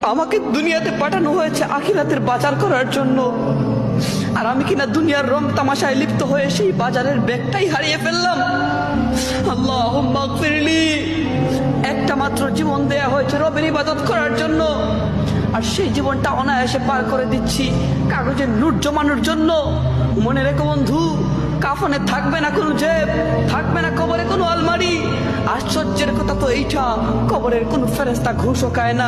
আমাকে দুনিয়াতে পাঠানো হয়েছে আখিরাতের বাজার করার জন্য, আর আমি কিনা দুনিয়ার রং তামাশায় লিপ্ত হয়ে সেই বাজারের ব্যাগটাই হারিয়ে ফেললাম। আল্লাহুম্মা গফিরলি। একটা মাত্র জীবন দেয়া হয়েছে রবের ইবাদত করার জন্য, আর সেই জীবনটা অনায়াসে পার করে দিচ্ছি কাগজের নোট জমানোর জন্য। মনে রেখো বন্ধু, কাফনে থাকবে না কোনো জেব, থাকবে না কবরে কোনো আলমারি। আশ্চর্যের কথা তো এইটা, কবরের কোনো ফেরেশতা ঘুষও খায় না।